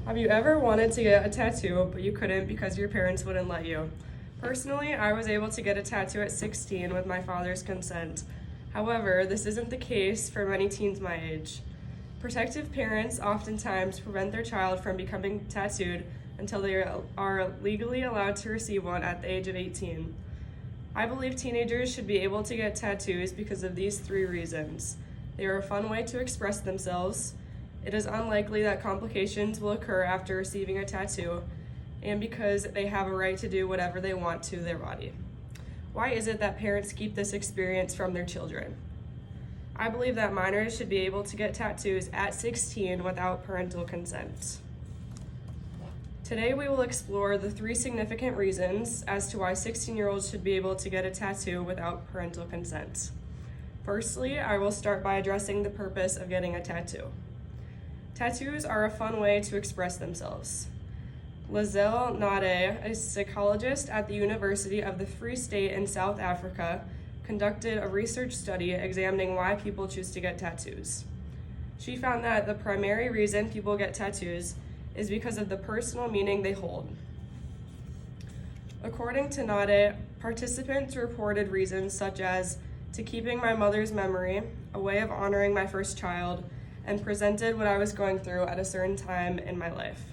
Have you ever wanted to get a tattoo, but you couldn't because your parents wouldn't let you? Personally, I was able to get a tattoo at 16 with my father's consent. However, this isn't the case for many teens my age. Protective parents oftentimes prevent their child from becoming tattooed until they are legally allowed to receive one at the age of 18. I believe teenagers should be able to get tattoos because of these 3 reasons. They are a fun way to express themselves. It is unlikely that complications will occur after receiving a tattoo, and because they have a right to do whatever they want to their body. Why is it that parents keep this experience from their children? I believe that minors should be able to get tattoos at 16 without parental consent. Today we will explore the 3 significant reasons as to why 16-year-olds should be able to get a tattoo without parental consent. Firstly, I will start by addressing the purpose of getting a tattoo. Tattoos are a fun way to express themselves. Lazelle Nade, a psychologist at the University of the Free State in South Africa, conducted a research study examining why people choose to get tattoos. She found that the primary reason people get tattoos is because of the personal meaning they hold. According to Nade, participants reported reasons such as to keeping my mother's memory, a way of honoring my first child, and presented what I was going through at a certain time in my life.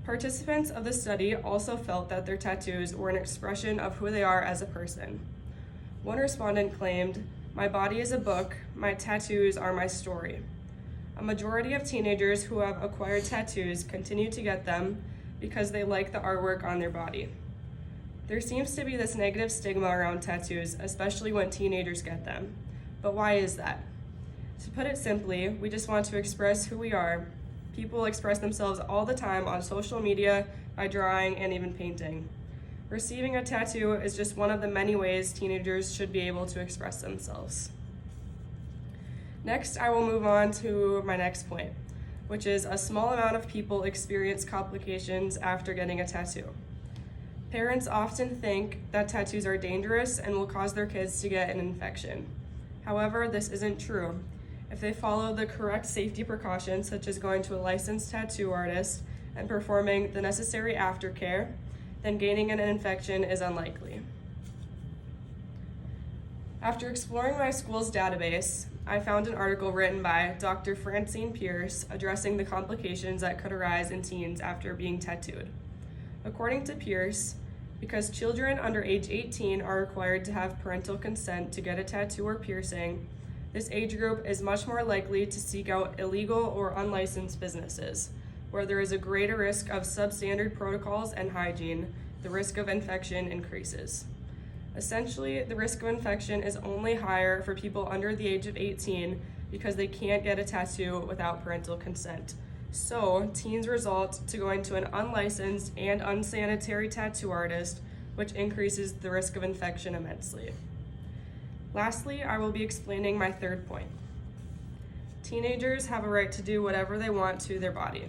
Participants of the study also felt that their tattoos were an expression of who they are as a person. One respondent claimed, "My body is a book, my tattoos are my story." A majority of teenagers who have acquired tattoos continue to get them because they like the artwork on their body. There seems to be this negative stigma around tattoos, especially when teenagers get them. But why is that? To put it simply, we just want to express who we are. People express themselves all the time on social media, by drawing, and even painting. Receiving a tattoo is just one of the many ways teenagers should be able to express themselves. Next, I will move on to my next point, which is a small amount of people experience complications after getting a tattoo. Parents often think that tattoos are dangerous and will cause their kids to get an infection. However, this isn't true. If they follow the correct safety precautions, such as going to a licensed tattoo artist and performing the necessary aftercare, then gaining an infection is unlikely. After exploring my school's database, I found an article written by Dr. Francine Pierce addressing the complications that could arise in teens after being tattooed. According to Pierce, because children under age 18 are required to have parental consent to get a tattoo or piercing, this age group is much more likely to seek out illegal or unlicensed businesses, where there is a greater risk of substandard protocols and hygiene. The risk of infection increases. Essentially, the risk of infection is only higher for people under the age of 18 because they can't get a tattoo without parental consent. So, teens resort to going to an unlicensed and unsanitary tattoo artist, which increases the risk of infection immensely. Lastly, I will be explaining my 3rd point. Teenagers have a right to do whatever they want to their body.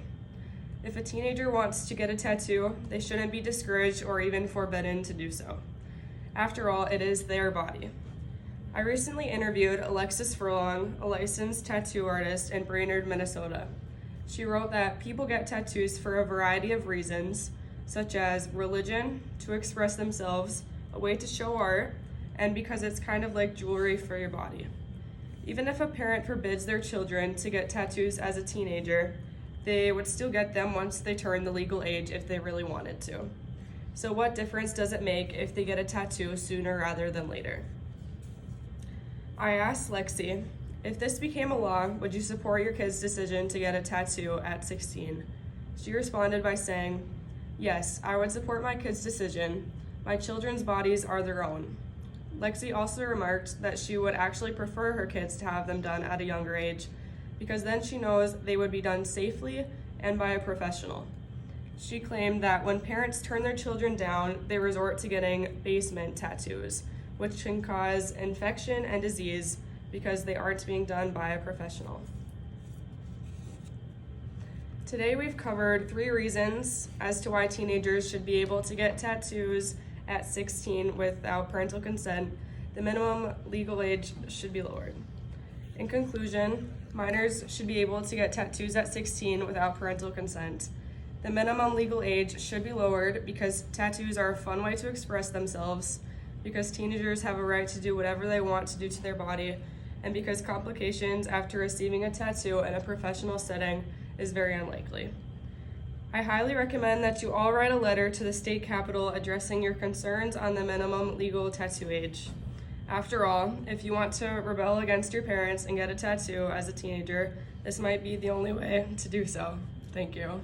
If a teenager wants to get a tattoo, they shouldn't be discouraged or even forbidden to do so. After all, it is their body. I recently interviewed Alexis Furlong, a licensed tattoo artist in Brainerd, Minnesota. She wrote that people get tattoos for a variety of reasons, such as religion, to express themselves, a way to show art, and because it's kind of like jewelry for your body. Even if a parent forbids their children to get tattoos as a teenager, they would still get them once they turn the legal age if they really wanted to. So what difference does it make if they get a tattoo sooner rather than later? I asked Lexi, if this became a law, would you support your kid's decision to get a tattoo at 16? She responded by saying, yes, I would support my kid's decision. My children's bodies are their own. Lexi also remarked that she would actually prefer her kids to have them done at a younger age, because then she knows they would be done safely and by a professional. She claimed that when parents turn their children down, they resort to getting basement tattoos, which can cause infection and disease because they aren't being done by a professional. Today we've covered 3 reasons as to why teenagers should be able to get tattoos at 16 without parental consent. The minimum legal age should be lowered. In conclusion, Minors should be able to get tattoos at 16 without parental consent. The minimum legal age should be lowered because tattoos are a fun way to express themselves, because teenagers have a right to do whatever they want to do to their body, and because complications after receiving a tattoo in a professional setting is very unlikely. I highly recommend that you all write a letter to the state capitol addressing your concerns on the minimum legal tattoo age. After all, if you want to rebel against your parents and get a tattoo as a teenager, this might be the only way to do so. Thank you.